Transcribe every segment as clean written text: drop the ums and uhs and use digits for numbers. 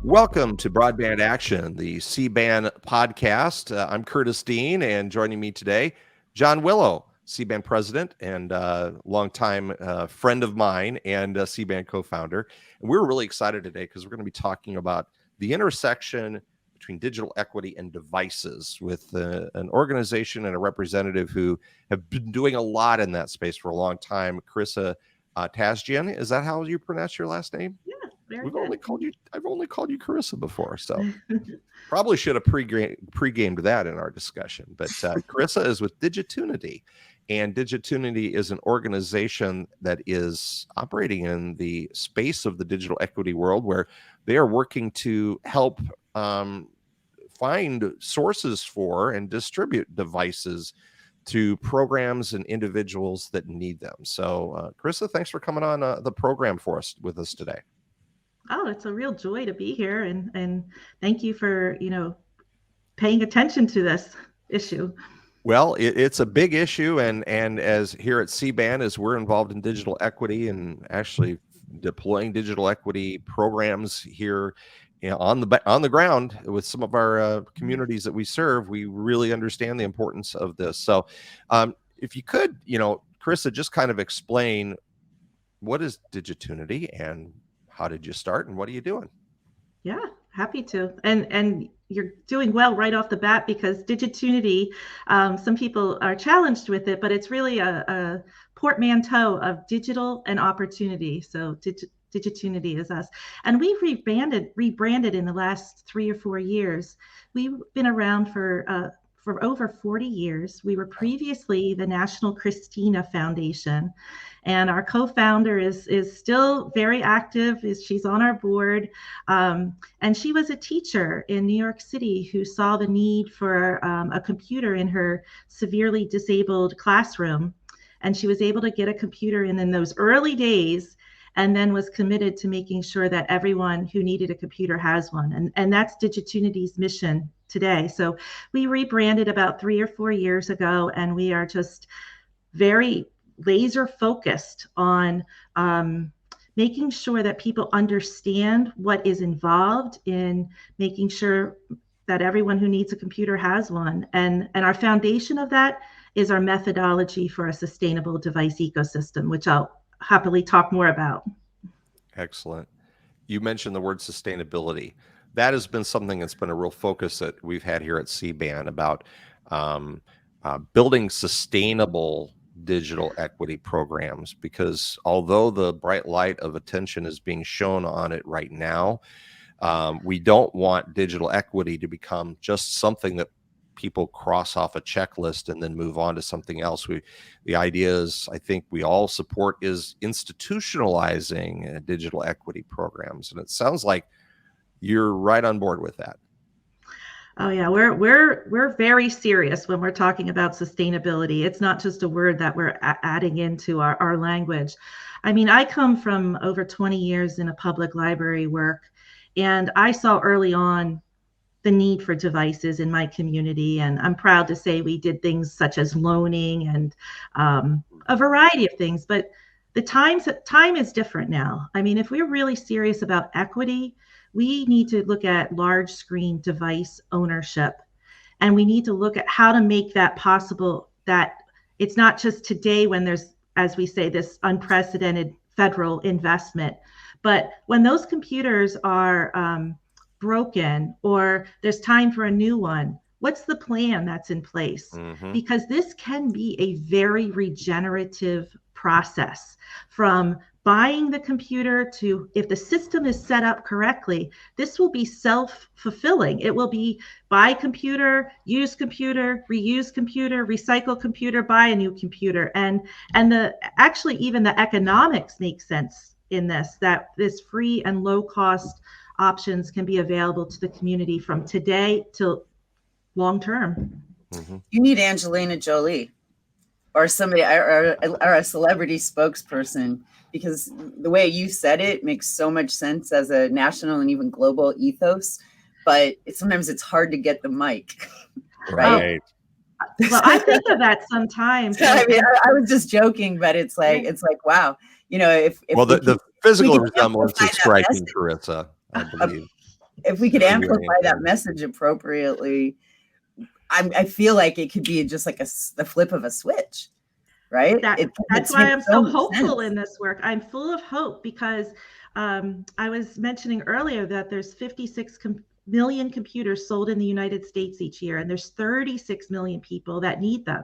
Welcome to Broadband Action, the CBAN podcast. I'm Curtis Dean, and joining me today, John Willow, CBAN president and longtime friend of mine and CBAN co-founder. And we're really excited today because we're going to be talking about the intersection between digital equity and devices with an organization and a representative who have been doing a lot in that space for a long time. Karisa Tashjian, is that how you pronounce your last name? Yeah. I've only called you Karisa before, so probably should have pre-gamed that in our discussion. But Karisa is with Digitunity, and Digitunity is an organization that is operating in the space of the digital equity world, where they are working to help find sources for and distribute devices to programs and individuals that need them. So, Karisa, thanks for coming on the program with us today. Oh, it's a real joy to be here, and thank you for paying attention to this issue. Well, it's a big issue, and as here at CBAN, as we're involved in digital equity and actually deploying digital equity programs here on the ground with some of our communities that we serve, we really understand the importance of this. So, if you could, Karisa, just kind of explain what is Digitunity and how did you start and what are you doing? Yeah, happy to. And you're doing well right off the bat, because Digitunity, some people are challenged with it, but it's really a portmanteau of digital and opportunity. So Digitunity is us. And we've rebranded in the last 3 or 4 years. We've been around for over 40 years. We were previously the National Christina Foundation, and our co-founder is still very active. She's on our board, and she was a teacher in New York City who saw the need for a computer in her severely disabled classroom, and she was able to get a computer in those early days, and then was committed to making sure that everyone who needed a computer has one. And that's Digitunity's mission today. So we rebranded about 3 or 4 years ago, and we are just very laser focused on making sure that people understand what is involved in making sure that everyone who needs a computer has one. And our foundation of that is our methodology for a sustainable device ecosystem, which I'll happily talk more about. Excellent. You mentioned the word sustainability. That has been something that's been a real focus that we've had here at CBAN about building sustainable digital equity programs, because although the bright light of attention is being shown on it right now, we don't want digital equity to become just something that people cross off a checklist and then move on to something else. The idea is, I think we all support, is institutionalizing digital equity programs, and it sounds like you're right on board with that. Oh yeah, we're very serious when we're talking about sustainability. It's not just a word that we're adding into our language. I mean, I come from over 20 years in a public library work, and I saw early on the need for devices in my community. And I'm proud to say we did things such as loaning and a variety of things. But the time is different now. I mean, if we're really serious about equity, we need to look at large screen device ownership. And we need to look at how to make that possible, that it's not just today when there's, as we say, this unprecedented federal investment, but when those computers are broken or there's time for a new one, what's the plan that's in place? Mm-hmm. Because this can be a very regenerative process, from buying the computer to, if the system is set up correctly, this will be self-fulfilling. It will be buy computer, use computer, reuse computer, recycle computer, buy a new computer. And actually even the economics make sense in this, that this free and low cost options can be available to the community from today till long term. Mm-hmm. You need Angelina Jolie or somebody or a celebrity spokesperson, because the way you said it makes so much sense as a national and even global ethos. but sometimes it's hard to get the mic. Right. Well, I think of that sometimes. I mean, I was just joking, but it's like wow, if well, the physical resemblance is striking, message, Karisa, I believe. If we could amplify that message appropriately, I feel like it could be just like the flip of a switch, right? That's why I'm so hopeful in this work. I'm full of hope because I was mentioning earlier that there's 56 million computers sold in the United States each year, and there's 36 million people that need them.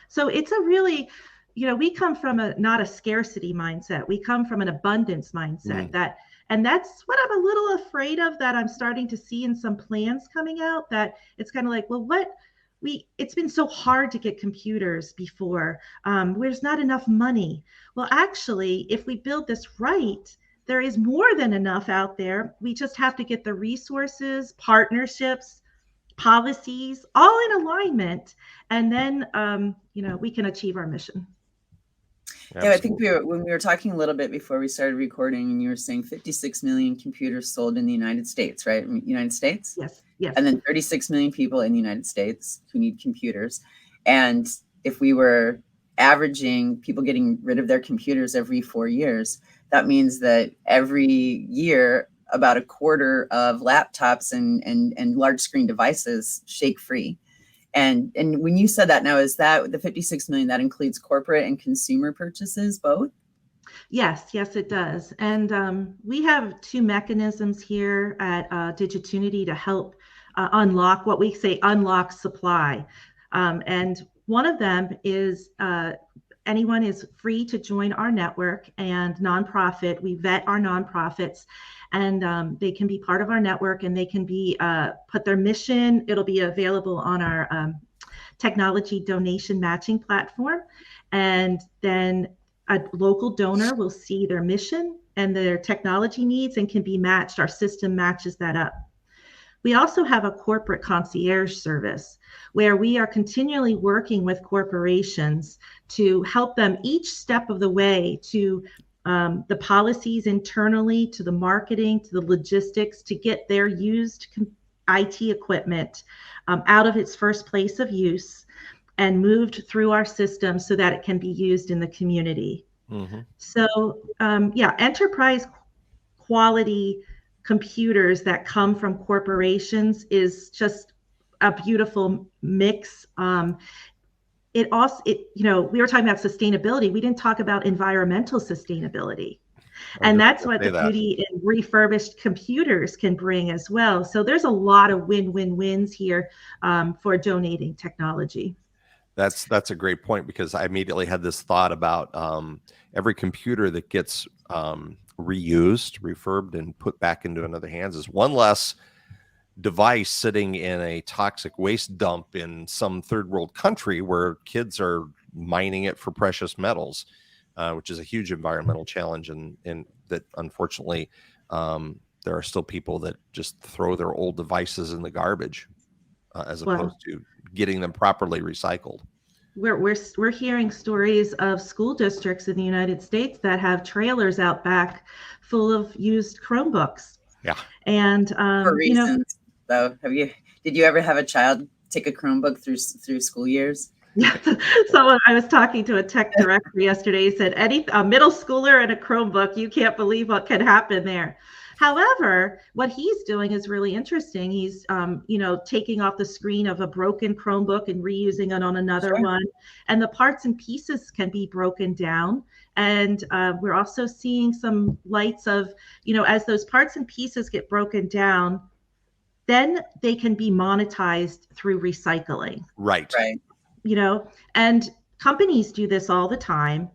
So it's a really, we come from not a scarcity mindset. We come from an abundance mindset and that's what I'm a little afraid of, that I'm starting to see in some plans coming out, that it's kind of like, well, it's been so hard to get computers before. There's not enough money. Well, actually, if we build this right, there is more than enough out there. We just have to get the resources, partnerships, policies, all in alignment. And then, we can achieve our mission. Yeah, I think when we were talking a little bit before we started recording, and you were saying 56 million computers sold in the United States, right? United States? Yes. And then 36 million people in the United States who need computers. And if we were averaging people getting rid of their computers every 4 years, that means that every year, about a quarter of laptops and large screen devices shake free. And when you said that, now, is that the 56 million, that includes corporate and consumer purchases, both? Yes, it does. And we have two mechanisms here at Digitunity to help unlock what we say unlock supply. And one of them is anyone is free to join our network and nonprofit. We vet our nonprofits, and they can be part of our network, and they can be put their mission. It'll be available on our technology donation matching platform. And then a local donor will see their mission and their technology needs and can be matched. Our system matches that up. We also have a corporate concierge service where we are continually working with corporations to help them each step of the way, to the policies internally, to the marketing, to the logistics, to get their used IT equipment out of its first place of use and moved through our system so that it can be used in the community. Mm-hmm. So enterprise quality computers that come from corporations is just a beautiful mix. We were talking about sustainability. We didn't talk about environmental sustainability. And that's what the beauty in refurbished computers can bring as well. So there's a lot of win-win-wins here for donating technology. That's a great point, because I immediately had this thought about every computer that gets reused, refurbed, and put back into another hands is one less device sitting in a toxic waste dump in some third world country where kids are mining it for precious metals, which is a huge environmental challenge, and that unfortunately there are still people that just throw their old devices in the garbage as opposed to getting them properly recycled. We're hearing stories of school districts in the United States that have trailers out back full of used Chromebooks. Yeah. And for reasons, though, did you ever have a child take a Chromebook through school years? Yeah. So I was talking to a tech director yesterday. He said, a middle schooler and a Chromebook, you can't believe what could happen there. However, what he's doing is really interesting. He's, taking off the screen of a broken Chromebook and reusing it on another one. And the parts and pieces can be broken down. And we're also seeing some lights of, as those parts and pieces get broken down, then they can be monetized through recycling. Right. And companies do this all the time.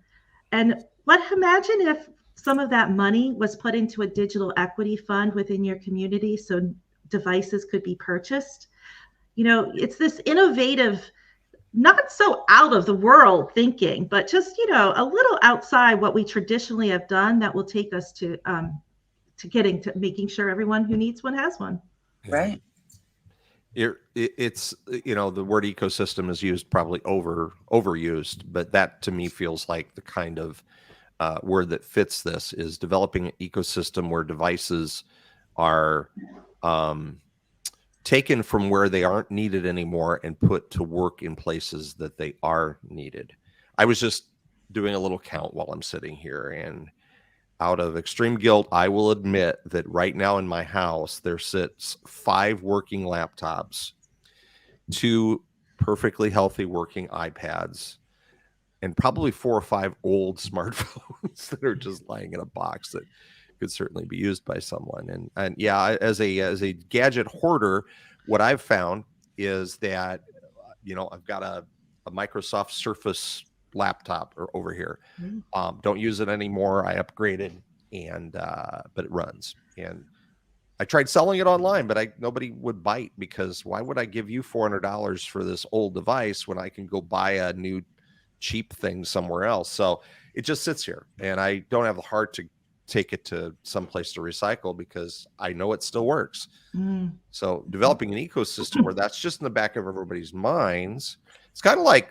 And imagine if some of that money was put into a digital equity fund within your community so devices could be purchased. It's this innovative, not so out of the world thinking, but just, a little outside what we traditionally have done that will take us to getting to making sure everyone who needs one has one. Right. It's the word ecosystem is used probably overused, but that to me feels like the kind of word that fits this is developing an ecosystem where devices are taken from where they aren't needed anymore and put to work in places that they are needed. I was just doing a little count while I'm sitting here, and out of extreme guilt, I will admit that right now in my house, there sits 5 working laptops, 2 perfectly healthy working iPads, and probably 4 or 5 old smartphones that are just lying in a box that could certainly be used by someone. And yeah, as a gadget hoarder, what I've found is that, I've got a Microsoft Surface laptop over here. Don't use it anymore. I upgraded, but it runs. And I tried selling it online, but nobody would bite, because why would I give you $400 for this old device when I can go buy a new cheap thing somewhere else? So it just sits here, and I don't have the heart to take it to some place to recycle, because I know it still works. So developing an ecosystem where that's just in the back of everybody's minds. It's kind of like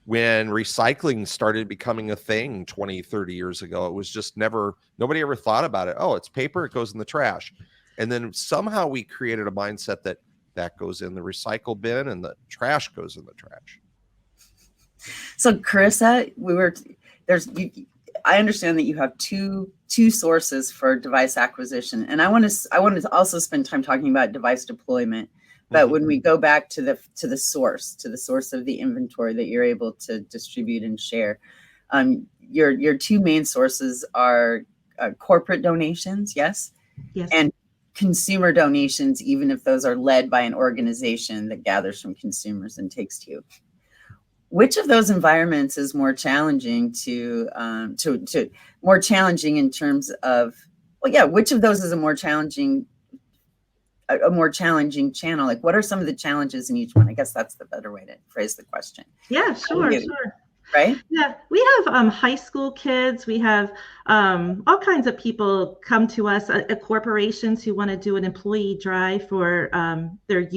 when recycling started becoming a thing 20, 30 years ago. It was just nobody ever thought about it. Oh, it's paper, it goes in the trash. And then somehow we created a mindset that goes in the recycle bin and the trash goes in the trash. So Karisa, I understand that you have two sources for device acquisition, and I want to also spend time talking about device deployment. But when we go back to the source of the inventory that you're able to distribute and share, your 2 main sources are corporate donations, yes, and consumer donations, even if those are led by an organization that gathers from consumers and takes to you. Which of those environments is more challenging more challenging in terms of, which of those is a more challenging channel? Like, what are some of the challenges in each one? I guess that's the better way to phrase the question. Yeah, sure. Right? Yeah, we have high school kids. We have all kinds of people come to us, corporations who want to do an employee drive for their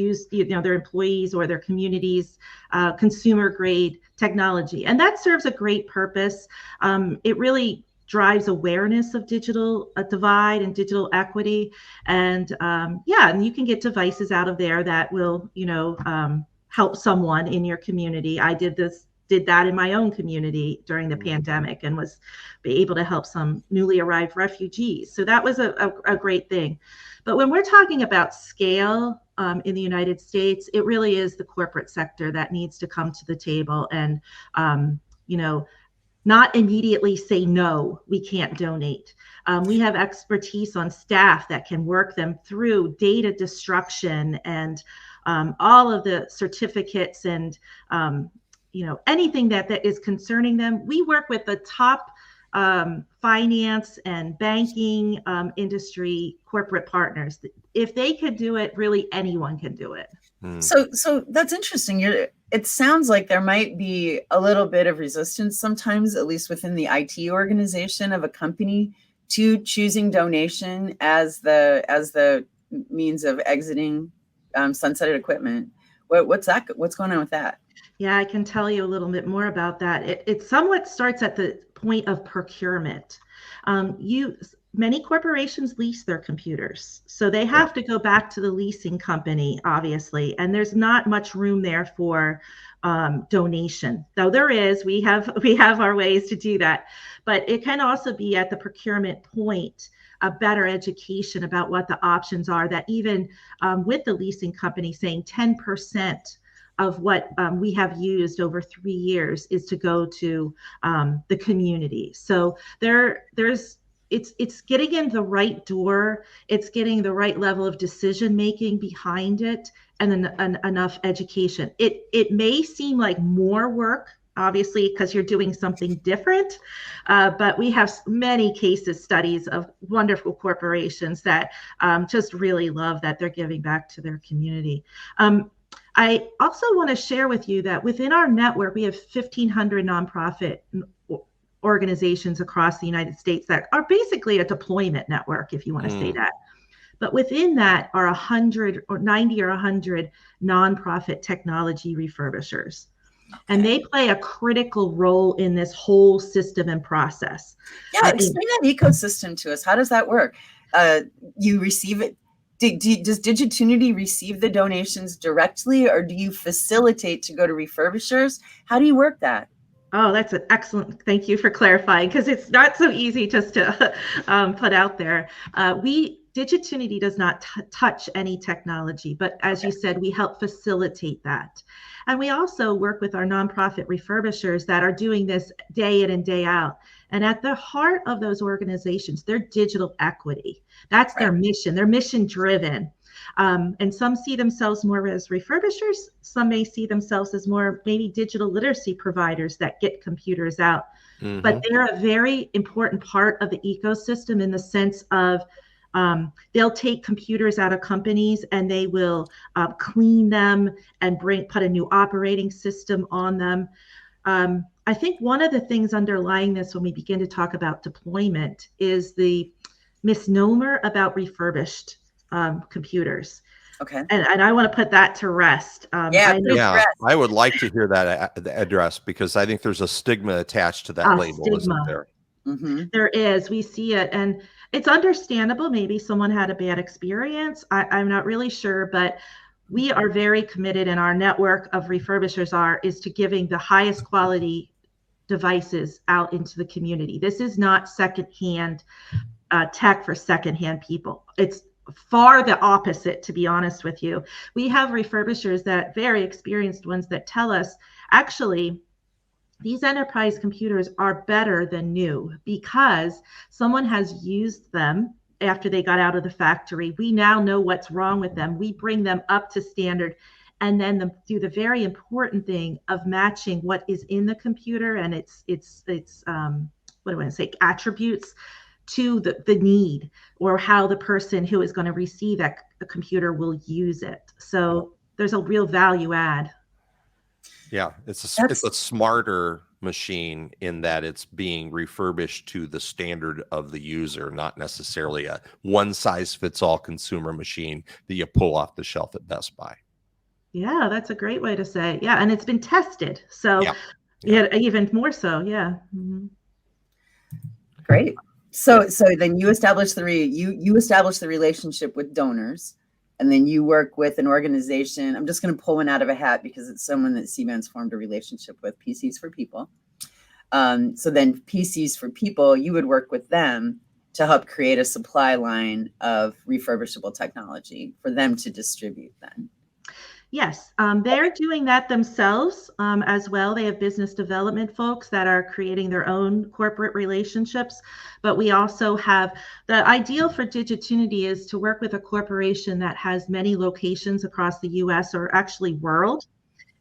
employees or their communities, consumer grade technology. And that serves a great purpose. It really drives awareness of digital divide and digital equity. And and you can get devices out of there that will, help someone in your community. I did that in my own community during the pandemic, and was able to help some newly arrived refugees. So that was a great thing. But when we're talking about scale in the United States, it really is the corporate sector that needs to come to the table and, not immediately say, no, we can't donate. We have expertise on staff that can work them through data destruction and all of the certificates and anything that is concerning them. We work with the top finance and banking industry corporate partners. If they could do it, really anyone can do it. So that's interesting. It sounds like there might be a little bit of resistance sometimes, at least within the IT organization of a company, to choosing donation as the means of exiting sunsetted equipment. What's going on with that? Yeah, I can tell you a little bit more about that. It somewhat starts at the point of procurement. Many corporations lease their computers, so they have to go back to the leasing company, obviously, and there's not much room there for donation. Though there is, we have our ways to do that, but it can also be at the procurement point, a better education about what the options are, that even with the leasing company saying 10% of what we have used over 3 years is to go to the community. So it's getting in the right door. It's getting the right level of decision making behind it, and then enough education. It may seem like more work, obviously, because you're doing something different, but we have many studies of wonderful corporations that just really love that they're giving back to their community. I also want to share with you that within our network, we have 1,500 nonprofit organizations across the United States that are basically a deployment network, if you want to say that. But within that are 100 or 90 or 100 nonprofit technology refurbishers. And they play a critical role in this whole system and process. Yeah, explain that ecosystem to us. How does that work? You receive it. Does Digitunity receive the donations directly, or do you facilitate to go to refurbishers? How do you work that? Oh, that's an excellent. Thank you for clarifying, because it's not so easy just to put out there. Digitunity does not touch any technology, but as you said, we help facilitate that. And we also work with our nonprofit refurbishers that are doing this day in and day out. And at the heart of those organizations, they're digital equity. That's their mission. They're mission driven. And some see themselves more as refurbishers. Some may see themselves as more maybe digital literacy providers that get computers out. Mm-hmm. But they're a very important part of the ecosystem in the sense of they'll take computers out of companies and they will clean them and put a new operating system on them. I think one of the things underlying this when we begin to talk about deployment is the misnomer about refurbished computers. Okay. And I want to put that to rest. I would like to hear that address, because I think there's a stigma attached to that label, isn't there? Mm-hmm. There is. We see it, and it's understandable. Maybe someone had a bad experience. I'm not really sure, but we are very committed, and our network of refurbishers is to giving the highest quality devices out into the community. This is not secondhand tech for secondhand people. It's far the opposite, to be honest with you. We have refurbishers, that very experienced ones, that tell us, actually, these enterprise computers are better than new because someone has used them after they got out of the factory. We now know what's wrong with them. We bring them up to standard, and then do the very important thing of matching what is in the computer and its what do I say, attributes to the need, or how the person who is going to receive that computer will use it. So there's a real value add. Yeah, it's a smarter machine in that it's being refurbished to the standard of the user, not necessarily a one-size-fits-all consumer machine that you pull off the shelf at Best Buy. Yeah, that's a great way to say it. Yeah, and it's been tested, so yeah, even more so. Yeah. Mm-hmm. Great. So then you establish you establish the relationship with donors. And then you work with an organization. I'm just going to pull one out of a hat because it's someone that CBAN's formed a relationship with, PCs for People. So then PCs for People, you would work with them to help create a supply line of refurbishable technology for them to distribute then. Yes, they're doing that themselves as well. They have business development folks that are creating their own corporate relationships. But we also have, the ideal for Digitunity is to work with a corporation that has many locations across the US, or actually world.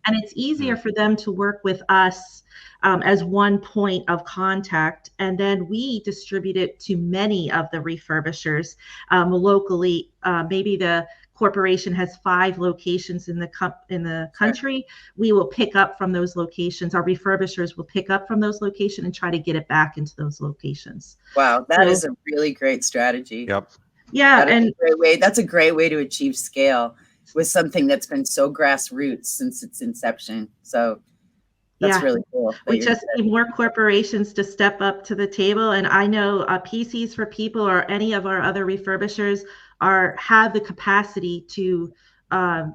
And it's easier for them to work with us as one point of contact. And then we distribute it to many of the refurbishers locally. Maybe the corporation has 5 locations in the country. We will pick up from those locations. Our refurbishers will pick up from those locations and try to get it back into those locations. Wow, that is a really great strategy. Yep. Yeah, that's a great way to achieve scale with something that's been so grassroots since its inception. So that's really cool. We just need more corporations to step up to the table. And I know PCs for People or any of our other refurbishers have the capacity to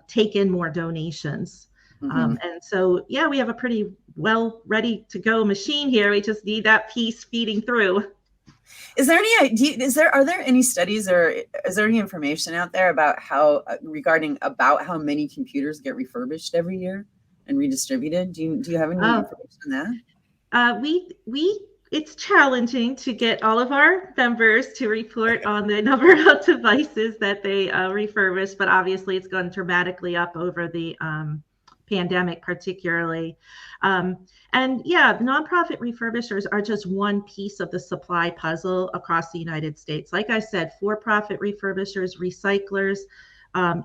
take in more donations. Mm-hmm. And so, yeah, we have a pretty well ready to go machine here. We just need that piece feeding through. Is there any idea? Are there any studies, or is there any information out there about how many computers get refurbished every year and redistributed? Do you have any information on that? It's challenging to get all of our members to report on the number of devices that they refurbish, but obviously it's gone dramatically up over the pandemic, particularly. And yeah, nonprofit refurbishers are just one piece of the supply puzzle across the United States. Like I said, for-profit refurbishers, recyclers,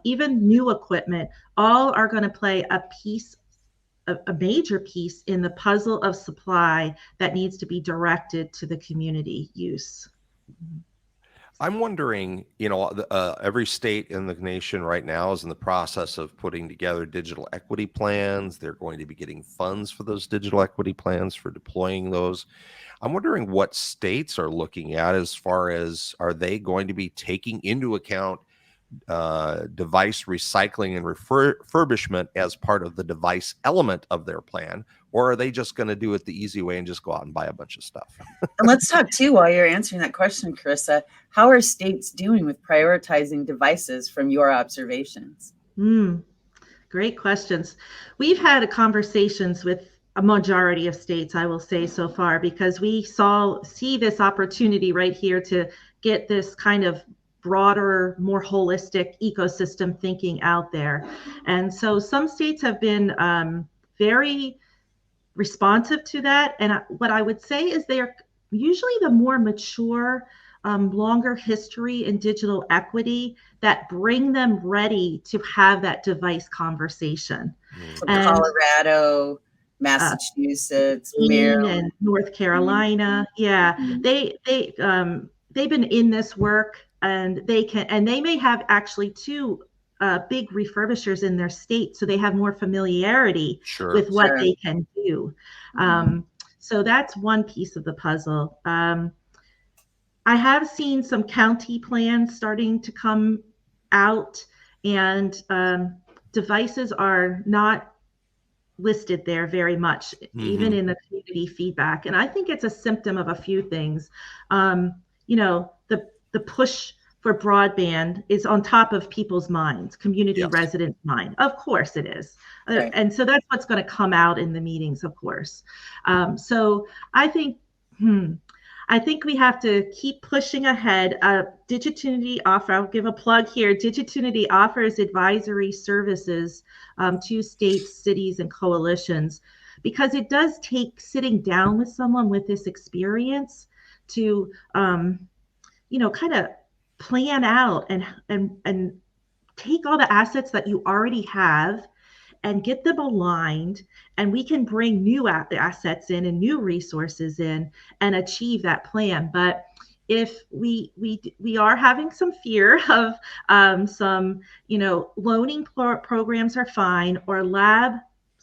even new equipment, all are going to play a major piece in the puzzle of supply that needs to be directed to the community use. I'm wondering, every state in the nation right now is in the process of putting together digital equity plans. They're going to be getting funds for those digital equity plans for deploying those. I'm wondering what states are looking at as far as, are they going to be taking into account device recycling and refurbishment as part of the device element of their plan, or are they just going to do it the easy way and just go out and buy a bunch of stuff? And let's talk too, while you're answering that question, Karisa, how are states doing with prioritizing devices from your observations? Great questions. We've had conversations with a majority of states, I will say so far, because we see this opportunity right here to get this kind of broader, more holistic ecosystem thinking out there. And so some states have been very responsive to that. And what I would say is they are usually the more mature, longer history in digital equity that bring them ready to have that device conversation. So Colorado, Massachusetts, Maryland, and North Carolina. Yeah, they've been in this work, and they may have actually two big refurbishers in their state, so they have more familiarity with what they can do. So that's one piece of the puzzle. I have seen some county plans starting to come out, and devices are not listed there very much, even in the community feedback. And I think it's a symptom of a few things. The push for broadband is on top of people's minds, community residents' mind. Of course it is. Right. And so that's what's going to come out in the meetings, of course. So I think we have to keep pushing ahead. Digitunity I'll give a plug here. Digitunity offers advisory services to states, cities, and coalitions, because it does take sitting down with someone with this experience to, kind of plan out and take all the assets that you already have and get them aligned, and we can bring new assets in and new resources in and achieve that plan. But if we are having some fear of some, loaning programs are fine, or lab.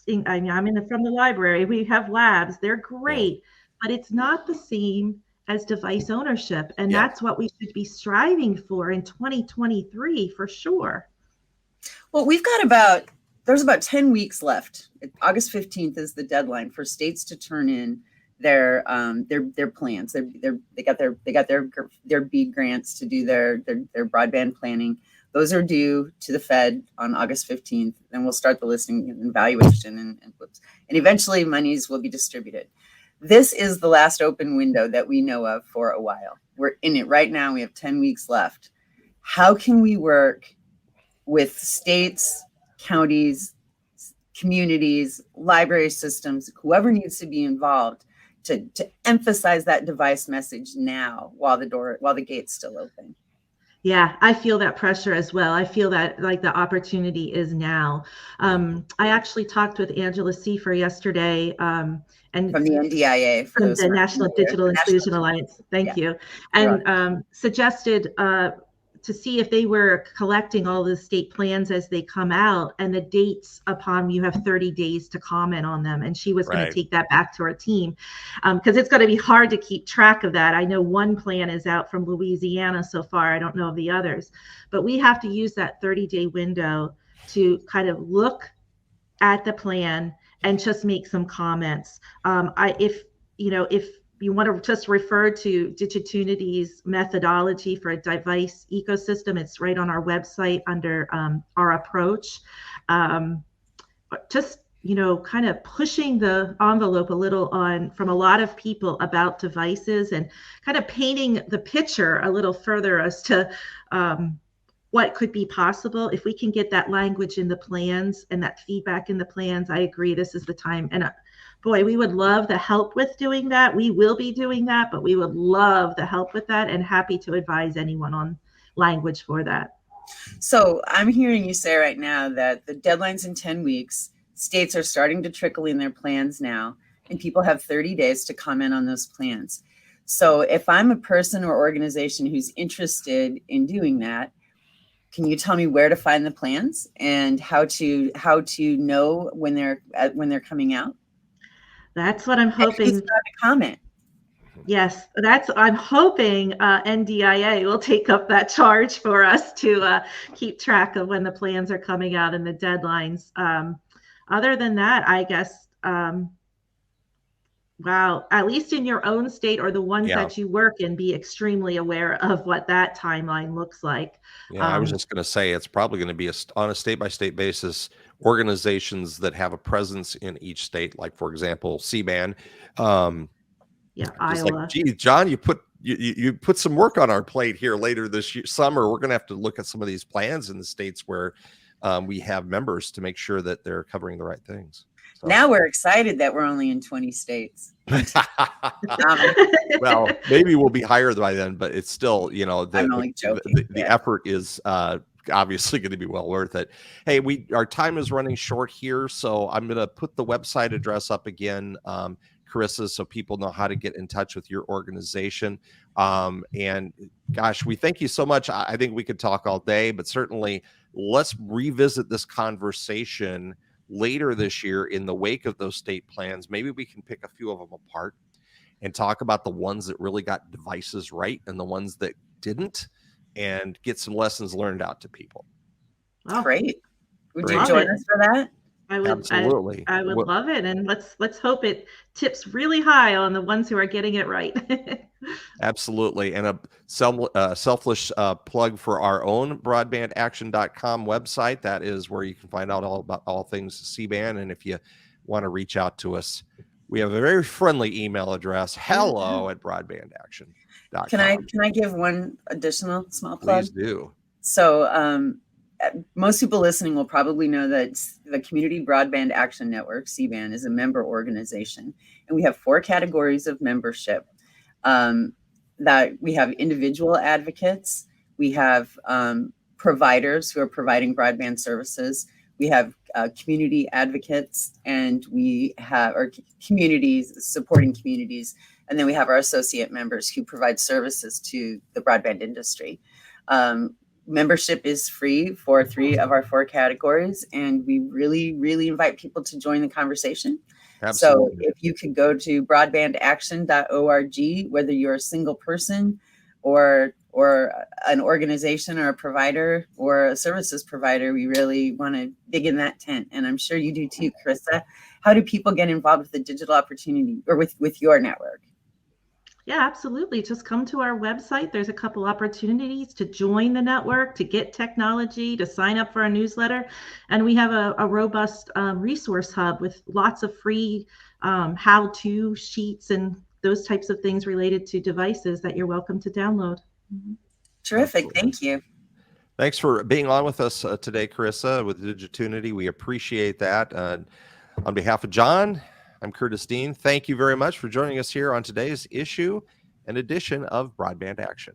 I'm from the library. We have labs. They're great, but it's not the same as device ownership, and that's what we should be striving for in 2023 for sure. Well, there's about 10 weeks left. August 15th is the deadline for states to turn in their plans. They got their BEAD grants to do their broadband planning. Those are due to the Fed on August 15th. Then we'll start the listing and evaluation, and eventually monies will be distributed. This is the last open window that we know of for a while. We're in it right now. We have 10 weeks left. How can we work with states, counties, communities, library systems, whoever needs to be involved to emphasize that device message now while the gate's still open? Yeah, I feel that pressure as well. I feel that like the opportunity is now. I actually talked with Angela Seifer yesterday, and from the NDIA, from the National Digital Inclusion Alliance. Thank you. And suggested to see if they were collecting all the state plans as they come out, and the dates upon you have 30 days to comment on them. And she was going to take that back to her team, because it's going to be hard to keep track of that. I know one plan is out from Louisiana so far. I don't know of the others, but we have to use that 30-day window to kind of look at the plan and just make some comments. If you want to just refer to Digitunity's methodology for a device ecosystem, it's right on our website under our approach. Just, kind of pushing the envelope a little from a lot of people about devices, and kind of painting the picture a little further as to what could be possible. If we can get that language in the plans and that feedback in the plans, I agree, this is the time. And boy, we would love the help with doing that. We will be doing that, but we would love the help with that, and happy to advise anyone on language for that. So I'm hearing you say right now that the deadline's in 10 weeks. States are starting to trickle in their plans now, and people have 30 days to comment on those plans. So if I'm a person or organization who's interested in doing that, can you tell me where to find the plans and how to know when they're coming out? That's what I'm hoping. Who's got a comment? Yes, I'm hoping NDIA will take up that charge for us to keep track of when the plans are coming out and the deadlines. Other than that, I guess, wow, at least in your own state or the ones Yeah. that you work in, be extremely aware of what that timeline looks like. Yeah, I was just going to say it's probably going to be on a state-by-state basis. Organizations that have a presence in each state, like for example, CBAN. Yeah, Just like, Iowa. geez, John, you put some work on our plate here later this summer. We're going to have to look at some of these plans in the states where we have members to make sure that they're covering the right things. So. Now we're excited that we're only in 20 states. Well, maybe we'll be higher by then, but it's still, I'm only joking. The effort is obviously going to be well worth it. Hey, our time is running short here, so I'm going to put the website address up again, Karisa, so people know how to get in touch with your organization. And gosh, we thank you so much. I think we could talk all day, but certainly let's revisit this conversation later this year in the wake of those state plans. Maybe we can pick a few of them apart and talk about the ones that really got devices right and the ones that didn't, and get some lessons learned out to people. Oh, great. Would Great. you join us for that? I would Absolutely. I would love it, and let's hope it tips really high on the ones who are getting it right. Absolutely. And a selfless plug for our own broadbandaction.com website. That is where you can find out all about all things CBAN. And if you want to reach out to us, we have a very friendly email address, hello@broadbandaction.com. Can I give one additional small plug? Please do. So most people listening will probably know that the Community Broadband Action Network, CBAN, is a member organization. And we have 4 categories of membership. That we have individual advocates, we have providers who are providing broadband services, we have community advocates, and we have our communities supporting communities, and then we have our associate members who provide services to the broadband industry. Membership is free for 3 of our 4 categories, and we really, really invite people to join the conversation. Absolutely. So if you could go to broadbandaction.org, whether you're a single person or an organization or a provider or a services provider, we really want to dig in that tent. And I'm sure you do too, Karisa. How do people get involved with the digital opportunity or with your network? Yeah, absolutely. Just come to our website. There's a couple opportunities to join the network, to get technology, to sign up for our newsletter. And we have a robust resource hub with lots of free how-to sheets and those types of things related to devices that you're welcome to download. Mm-hmm. Terrific. Absolutely. Thank you. Thanks for being on with us today, Karisa, with Digitunity. We appreciate that. On behalf of John, I'm Curtis Dean. Thank you very much for joining us here on today's issue and edition of Broadband Action.